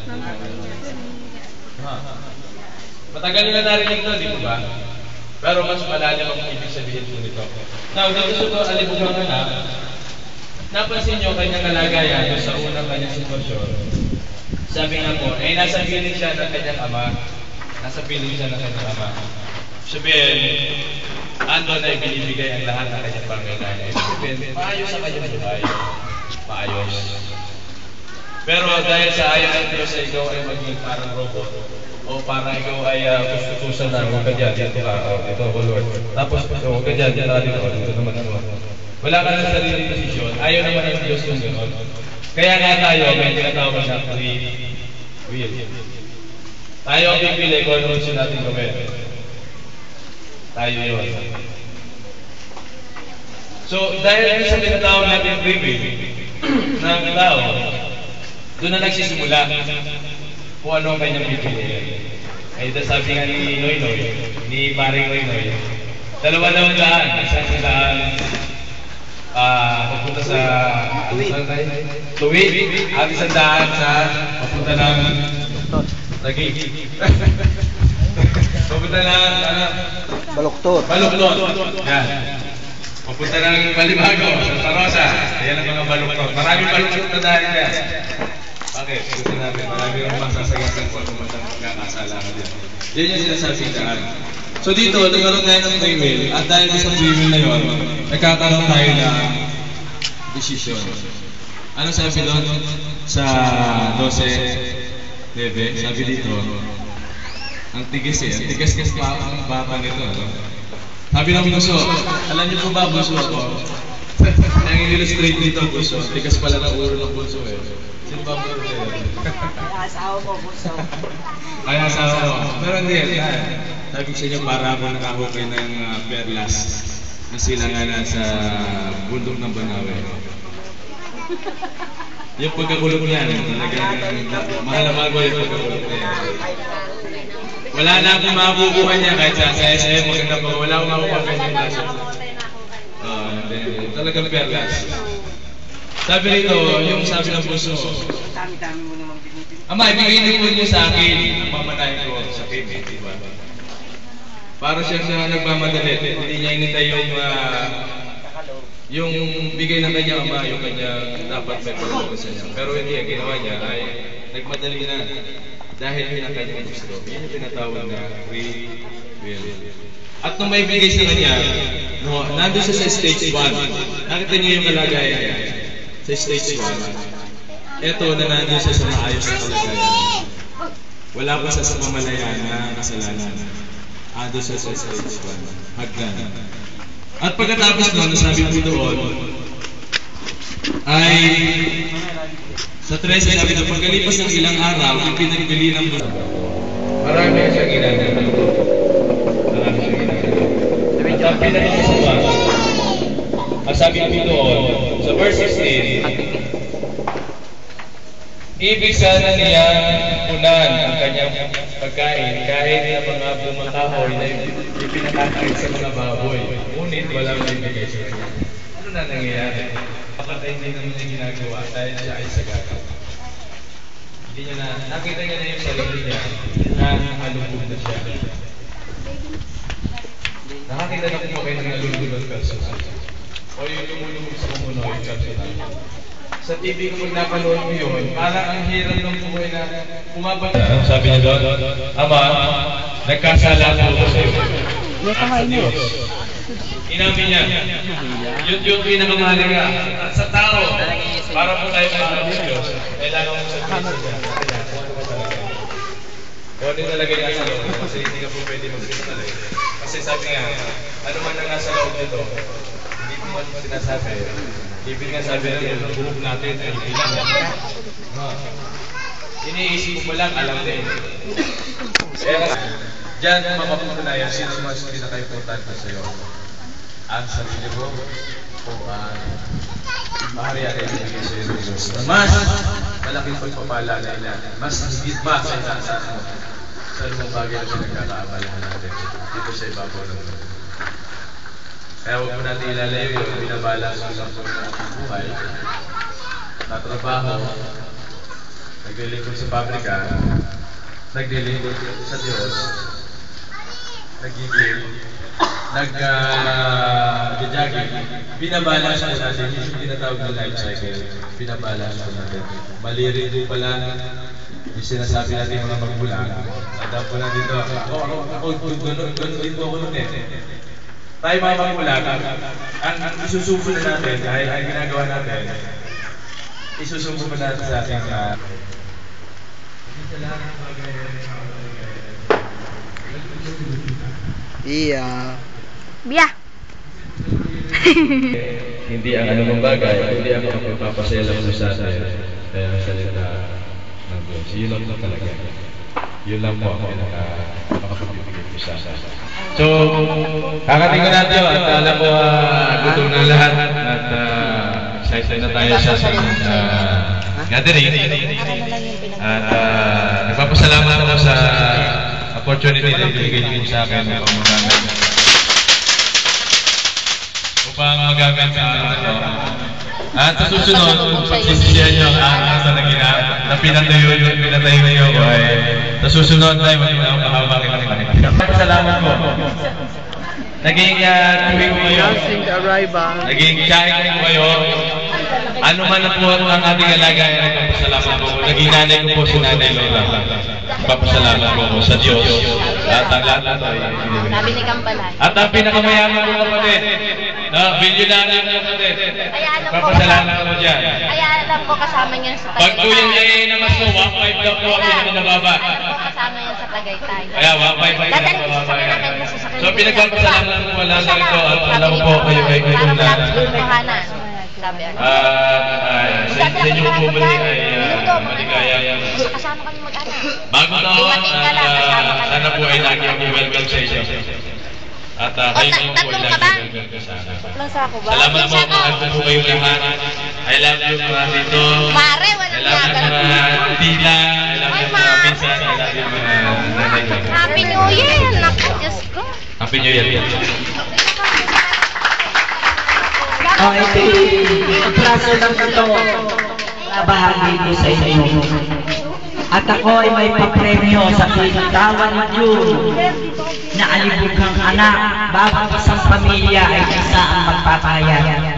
Ang alibugan. Matagal nila narinig to, di ba? Pero mas malalim ang ibig sabihin po nito. Now, dito sa alibugan na, napansin nyo kanyang kalagayan sa unang kanyang sitwasyon. Sabi nga po, ay nasa piling siya ng kanyang ama. Nasa piling siya ng kanyang ama. Sabihin, andon ay binibigay ang lahat ng kanyang pangailangan. Sabihin, maayos sa kanyang buhay. Maayos. Pero dahil sa ayaw ng Diyos ay ikaw ay maging parang robot o parang ikaw ay kustutusan na huwag ka dyan, dito ka, ito ako Lord. Tapos huwag ka dyan, dito naman ako. Wala ka ng sariling posisyon, ayaw naman ang Diyos ng gano'n. Kaya nga tayo, may tinatawag na free will. Tayo ang pipili kung ano gusto natin gawin. Tayo yun. So, dahil sa tinatawag natin free will ng tao, doon na nagsisimula kung ano ang kanyang pipiliin. Ay, sabi nga ni Noy Noy, ni Paring Noy Noy, 200, isang papunta sa Tuwid, at isang daan sa papunta ng Taguig. Papunta ng Baluktot. Yan. Papunta ng Balibago, Santa Rosa. Ayan ang mga baluktot. Maraming baluktot na dahil yan. Bakit? Gusto natin, marami yung masasagasan kung ano man ang magkakasala ka dyan. Yan yung sinasabing daan. So dito, nagkaroon tayo ng free will. At dahil sa free will na yun, nagkakaroon tayo ng desisyon. Ano sabi doon? Sa 12:9, sabi dito, ang tigas eh. Ang tigas kasi ang baba nito. Sabi ng buso, alam niyo po ba buso ako? Ang illustrate dito buso, tigas pala ng ulo ng buso eh. Sino ba buso eh? Kaya asawa ko, buso. Kaya asawa ko. Pero hindi, sabi sa inyo para ako nakahukay ng perlas na sila nga na sa bundok ng Banawe. Yung pagkakulog niyan, talagang mahal na mahal ko yung pagkakulog niyan. Wala na akong makukuha niya kahit sa SM, maganda pa, wala akong makukuha niya. Talagang perlas. Sabi rito, yung sabi ng puso, Dami-dami mo naman binibigay. Ama, ibigay niyo po niyo sa akin ang mamatayin ko sa akin, di ba? Para siya sa nagmamadali, hindi niya inintay yung bigay ng kanyang ama, yung kanyang dapat may pagkakas sa niya. Pero hindi, ang ginawa niya ay nagmadali na dahil yun ang kanyang gusto. Yun yung tinatawag na free will. At nung may bigay sa kanya, nandun siya sa stage 1. Nakita niyo yung kalagayan niya sa stage 1. Ito na nandun siya sa maayos na kalagayan. Wala pa siya sa pamalayan na kasalanan. Ando siya sa stage 1. Hagdan. At pagkatapos nun, sabi ko doon, ay sa 13 sabi na pagkalipas ng ilang araw, ang pinagbili ng buwan. Marami siyang ginagawa. Marami siyang ginagawa. At ang pinag-isipan, ang sabi ko doon, sa verse 16, ibig sana niya punan ang kanyang pagkain kahit na mga bumatahoy na ipinakakain sa mga baboy. Ngunit walang ibigay sa kanya. Ano na nangyayari? Bakit hindi naman niya ginagawa dahil siya ay sagaka? Hindi niya na, nakita niya na yung sarili niya na nalubog na siya. Nakakita na po kayo ng nalubog ng personal. O yung lumulubog sa kumuno yung personal. Sa TV kung napanood mo yun, parang ang hirap ng buhay na umabot. Sabi niya doon, Ama, nagkasala po sa iyo. At Diyos. Inamin niya, yun yung pinakamahalaga. At sa tao, para po tayo sa Diyos, kailangan mo sa Diyos niya. Kung ano yung nalagay niya sa loob, kasi hindi ka po pwede mag-kristal eh. Kasi sabi nga, ano man ang nasa loob nito, hindi po man sinasabi. Ibig nga sabi natin, buhok natin ay bilang. Iniisip mo lang, alam din. Kaya dyan mapapunayan, sino mas pinaka-importante sa iyo? Ang sarili mo o ang mahariyan ay ibigay sa iyo ng Diyos. Mas malaking pagpapala na ilan. Mas higit pa sa inasaan mo. Sa lumang bagay na pinagkakaabalahan natin. Dito sa ibabaw ng mundo. Kaya huwag mo natin ilalayo yung binabalance mo sa buhay, na trabaho, naglilingkod sa pabrika, naglilingkod sa Diyos, nagiging, nag-jogging, binabalance po natin, yung tinatawag na life cycle, binabalance po natin. Mali rin po pala, yung sinasabi natin mga magulang, tanda po natin ito, ganun din po ako nun eh. Tayo mga magulang, ang isusubo na natin, dahil ang ginagawa natin, isusubo pa natin sa ating Iya. Biya. Hindi ang anumang bagay, kundi ang magpapasaya lang po sa atin. Kaya ang salita ng Diyos. Yun lang po talaga. Yun lang po ang makapagpipigil po sa atin. So, kakatingin natin yun. At alam ko, gutom na lahat. At excited na tayo sa gathering. At nagpapasalamat ako sa opportunity na ibigay niyo sa akin upang magamit sa ano. At sa susunod, kung pagsisisihan niyo ang asa na pinatayo niyo ko ay sa susunod ay magiging mahaba kita ng panigay. Salamat po. Naging tuwing ko kayo. Naging kain ko kayo. Ano man na po ang ating alaga ay nagpapasalamat po. Naging nanay ko po si Nanay Lola. Nagpapasalamat po ako sa Diyos. At ang lahat na ito ay ibinigay. Sabi ni Kampalan. At ang pinakamayaman ko kapatid, bilyonaryo na kapatid. Nagpapasalamat ko dyan. Kaya alam ko kasama niyo sa Tagaytay. Pag po yung namas ko, 1.5 daw po ang pinakamababa. Alam ko kasama niyo sa Tagaytay. Kaya 1.5 ang pinakamababa. So pinagpapasalamat ko wala na ito at alam ko kayo ay kayo na. Sabi ako. Sa inyo po muli ay maligaya. Kasama kami mag-anak. Bago taon at sana po ay lagi ang welcome sa inyo. At kayo naman po ay lagi welcome sa anak. Salamat po, mahal po kayo lahat. I love you mga dito. Mare, I walang love you mga tila. I love you mga pinsan. I love you mga nanay ko. Happy New Year! Naku, Diyos ko. Happy New Year. Ito plaso ng ito na bahagi ko sa inyo. At ako ay may papremyo sa pagtawan ng Diyos na alibughang anak, bawat isang pamilya ay isa ang magpapahayag.